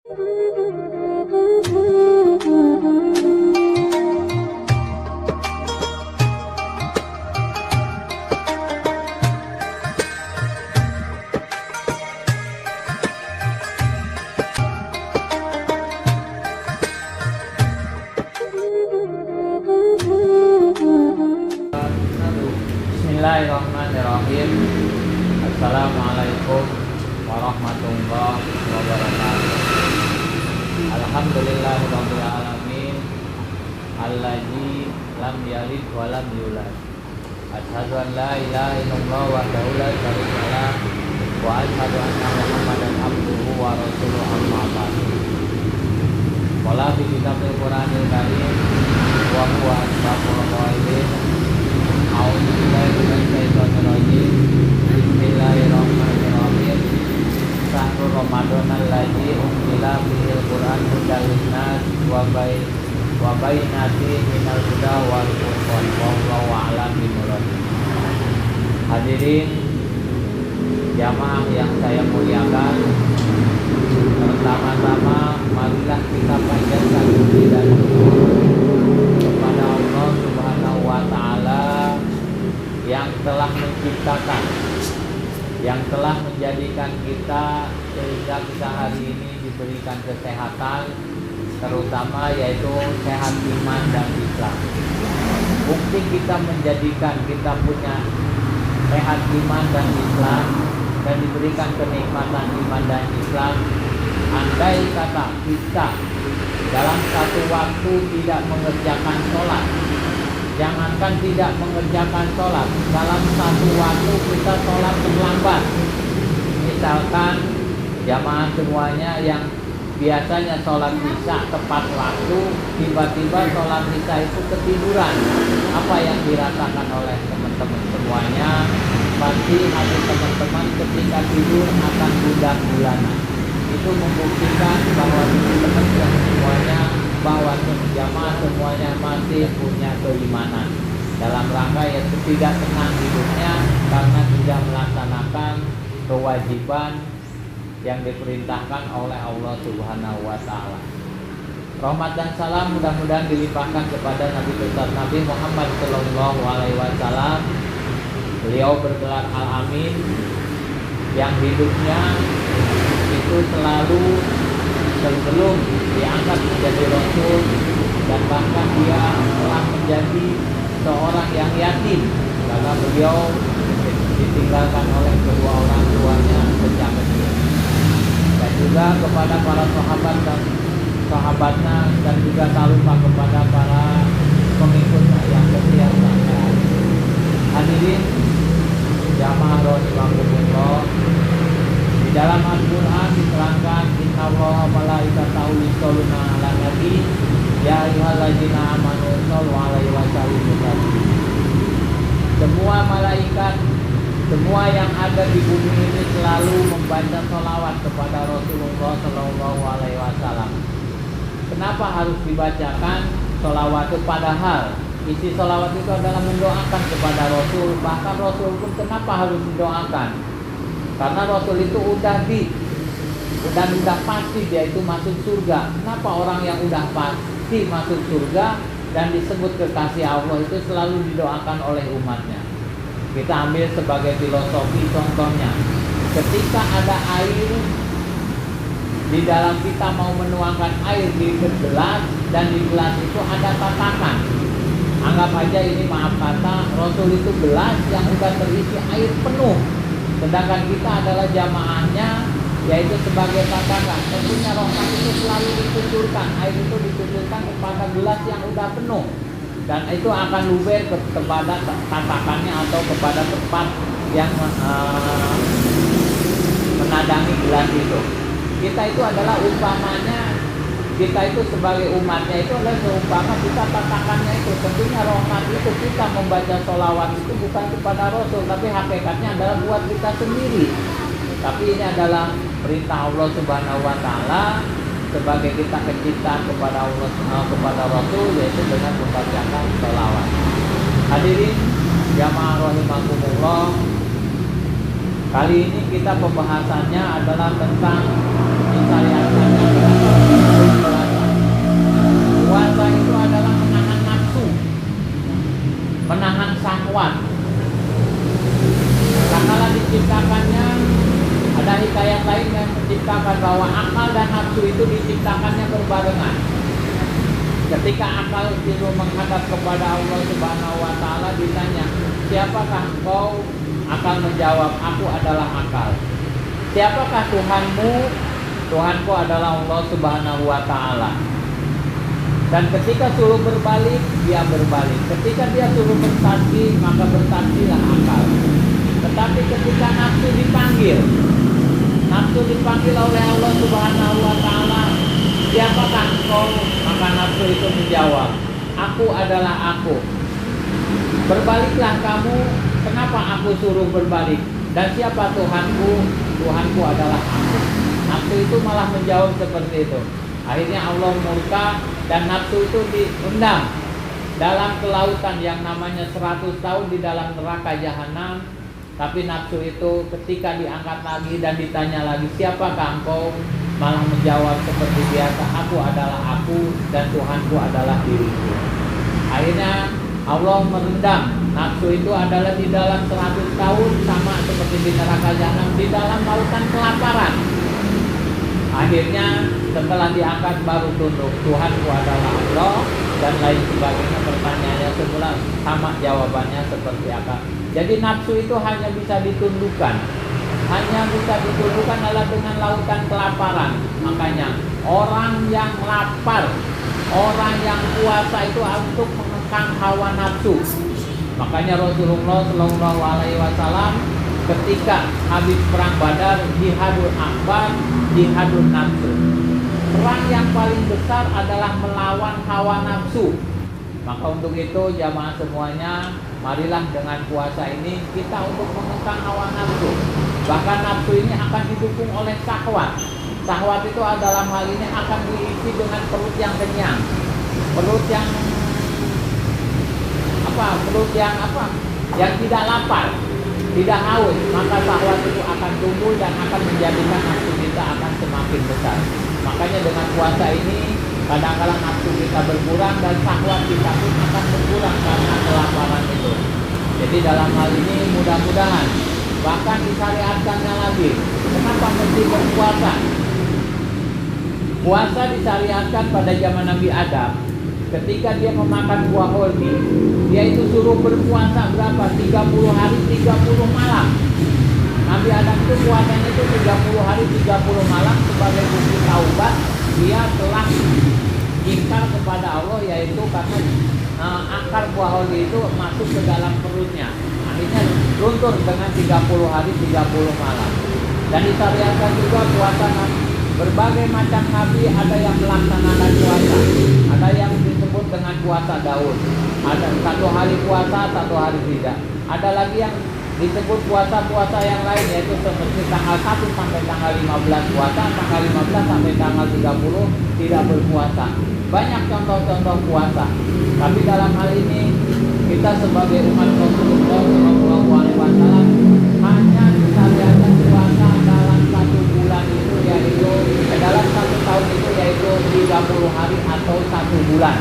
Bismillahirrahmanirrahim. Assalamualaikum warahmatullahi wabarakatuh. Alhamdulillahirabbil alamin allazi lam yalid wa lam yulad. Asyhadu an la ilaha illallah wahdahu la syarika lah wa asyhadu anna Muhammadan abduhu wa rasuluhu amma ba'd. Qala fi kitabil Qur'anil karim wa huwa asbabul qailin. A'udzu billahi minasy syaithanir rajim. Bismillahirrahmanirrahim. Syahrul Ramadan allazi unzila fihil Qur'an hudan linnas wa bayyinatin minal huda wal furqan wallahu a'lam bimurad. Hadirin jamaah yang saya muliakan, pertama-tama marilah kita panjatkan puji dan syukur kepada Allah Subhanahu wa taala yang telah menciptakan, yang telah menjadikan kita sehingga kita hari ini diberikan kesehatan, terutama yaitu sehat iman dan Islam. Bukti kita menjadikan kita punya sehat iman dan Islam dan diberikan kenikmatan iman dan Islam, andai kata kita dalam satu waktu tidak mengerjakan sholat, jangankan tidak mengerjakan sholat, dalam satu waktu kita sholat terlambat. Misalkan jamaah semuanya yang biasanya sholat isya tepat waktu, tiba-tiba sholat isya itu ketiduran. Apa yang dirasakan oleh teman-teman semuanya? Pasti hati teman-teman ketika tidur akan gundah gulana. Itu membuktikan bahwa teman-teman semuanya, bahwa jamaah semuanya masih punya keimanan dalam rangka yang tidak tenang hidupnya karena tidak melaksanakan kewajiban yang diperintahkan oleh Allah Subhanahu wa taala. Rahmat dan salam mudah-mudahan dilimpahkan kepada Nabi besar Nabi Muhammad sallallahu alaihi wasallam. Beliau bergelar Al-Amin, yang hidupnya itu selalu sebelum diangkat menjadi Rasul, dan bahkan dia telah menjadi seorang yang yatim karena beliau ditinggalkan oleh kedua orang tuanya sejak kecil. Dan juga kepada para sahabat dan sahabatnya, dan juga tak lupa kepada para pengikutnya yang setia sampai hari. Hadirin jamaah rahimakumullah, di dalam Al-Quran diterangkan innallaha malaikatahu yusholluna 'alan nabi ya ayyuhalladzina amanu shollu 'alaihi wa sallimu taslima. Semua malaikat, semua yang ada di bumi ini selalu membaca sholawat kepada Rasulullah Shallallahu Alaihi Wasallam. Kenapa harus dibacakan sholawat itu? Padahal isi sholawat itu adalah mendoakan kepada Rasul. Bahkan Rasul pun kenapa harus didoakan? Karena Rasul itu udah pasti dia itu masuk surga. Kenapa orang yang udah pasti masuk surga dan disebut kekasih Allah itu selalu didoakan oleh umatnya? Kita ambil sebagai filosofi contohnya, ketika ada air di dalam, kita mau menuangkan air di gelas, dan di gelas itu ada tatakan. Anggap aja ini, maaf kata, Rasul itu gelas yang sudah terisi air penuh, sedangkan kita adalah jamaahnya, yaitu sebagai tatakan. Tentunya rahmat itu selalu dituturkan, air itu dituturkan kepada gelas yang sudah penuh, dan itu akan luber kepada tatakannya atau kepada tempat yang menadangi gelas itu. Kita itu adalah umpamanya, kita itu sebagai umatnya itu adalah seumpama kita tatakannya itu. Tentunya rahmat itu, kita membaca sholawat itu bukan kepada Rasul, tapi hakikatnya adalah buat kita sendiri. Tapi ini adalah perintah Allah Subhanahu wa taala sebagai kita kecintaan kepada Allah, kepada Rasul, yaitu dengan membacakan sholawat. Hadirin jamaah rahimakumullah, kali ini kita pembahasannya adalah tentang mensyariatkan akal dan nafsu itu diciptakannya berbarengan. Ketika akal itu menghadap kepada Allah Subhanahu wa taala, ditanya, "Siapakah engkau?" Akal menjawab, "Aku adalah akal." "Siapakah Tuhanmu?" "Tuhanku adalah Allah Subhanahu wa taala." Dan ketika suruh berbalik, dia berbalik. Ketika dia suruh bertasbih, maka bertasbihlah akal. Tetapi ketika nafsu dipanggil oleh Allah Subhanahu wa taala, "Siapakah engkau?" Maka nafsu itu menjawab, "Aku adalah aku." "Berbaliklah kamu, kenapa aku suruh berbalik? Dan siapa Tuhanku?" "Tuhanku adalah aku." Nafsu itu malah menjawab seperti itu. Akhirnya Allah murka dan nafsu itu diundang dalam kelautan yang namanya 100 tahun di dalam neraka jahanam. Tapi nafsu itu ketika diangkat lagi dan ditanya lagi, "Siapakah engkau?" malah menjawab seperti biasa, "Aku adalah aku dan Tuhanku adalah diriku." Akhirnya Allah merendam nafsu itu adalah di dalam 100 tahun, sama seperti di neraka jahanam, di dalam lautan kelaparan. Akhirnya setelah diangkat baru tunduk, "Tuhanku adalah Allah," dan lain sebagainya. Pertanyaannya semula sama, jawabannya seperti apa. Jadi nafsu itu hanya bisa ditundukkan. Hanya bisa ditundukkan adalah dengan lautan kelaparan. Makanya orang yang lapar, orang yang puasa itu untuk mengekang hawa nafsu. Makanya Rasulullah Shallallahu Alaihi Wasallam ketika habis perang Badar, jihadul akbar, jihadul nafsu. Perang yang paling besar adalah melawan hawa nafsu. Maka untuk itu jamaah semuanya, marilah dengan puasa ini kita untuk mengekang hawa nafsu. Bahkan nafsu ini akan didukung oleh syahwat. Syahwat itu adalah hal ini akan diisi dengan perut yang kenyang, perut yang yang tidak lapar, tidak haus. Maka syahwat itu akan tumbuh dan akan menjadikan nafsu kita akan semakin besar. Makanya dengan puasa ini kadang-kadang nafsu kita berkurang dan syahwat kita pun akan berkurang karena kelaparan itu. Jadi dalam hal ini mudah-mudahan bahkan disyariatkannya lagi. Kenapa mesti berpuasa? Puasa disyariatkan pada zaman Nabi Adam. Ketika dia memakan buah holdi, dia itu suruh berpuasa berapa? 30 hari 30 malam. Nabi Adam itu puasanya itu 30 hari 30 malam sebagai bukti taubat. Dia telah ingkar kepada Allah, yaitu karena akar buah holdi itu masuk ke dalam perutnya. Akhirnya luntur dengan 30 hari 30 malam. Dan disyariatkan juga puasa berbagai macam nabi, ada yang melaksanakan puasa, ada yang disebut dengan puasa Daud, ada 1 hari puasa 1 hari tidak, ada lagi yang disebut puasa-puasa yang lain, yaitu seperti tanggal 1 sampai tanggal 15 puasa, tanggal 15 sampai tanggal 30 tidak berpuasa. Banyak contoh-contoh puasa. Tapi dalam hal ini kita sebagai umat Rasulullah Shallallahu Alaihi Wasallam hanya disyariatkan puasa dalam 1 bulan itu, yaitu dalam 1 tahun itu, yaitu 30 hari atau 1 bulan.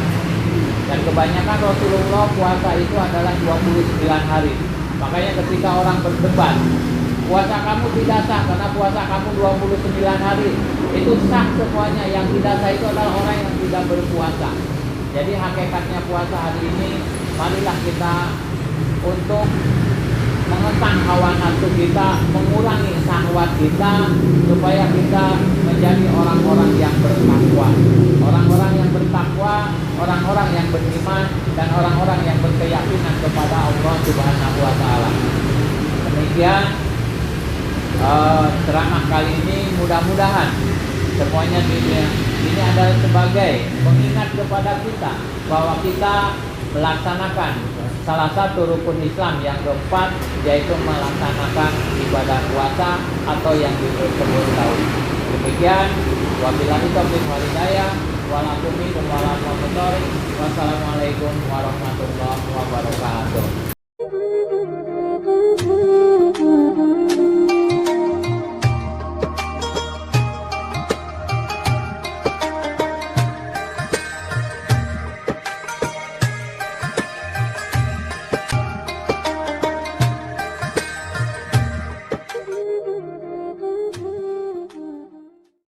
Dan kebanyakan Rasulullah puasa itu adalah 29 hari. Makanya ketika orang berdebat, puasa kamu tidak sah karena puasa kamu 29 hari, itu sah semuanya. Yang tidak sah itu adalah orang yang tidak berpuasa. Jadi hakikatnya puasa hari ini, marilah kita untuk mengekang hawa nafsu kita, mengurangi syahwat kita, supaya kita menjadi orang-orang yang bertakwa. Orang-orang yang bertakwa, orang-orang yang beriman, dan orang-orang yang berkeyakinan kepada Allah Subhanahu wa taala. Demikian ceramah kali ini, mudah-mudahan semuanya ini adalah sebagai pengingat kepada kita bahwa kita melaksanakan salah satu rukun Islam yang keempat, yaitu melaksanakan ibadah puasa atau yang disebut tauhid. Demikian, wabillahi taufiq wal hidayah, wassalamualaikum warahmatullahi wabarakatuh.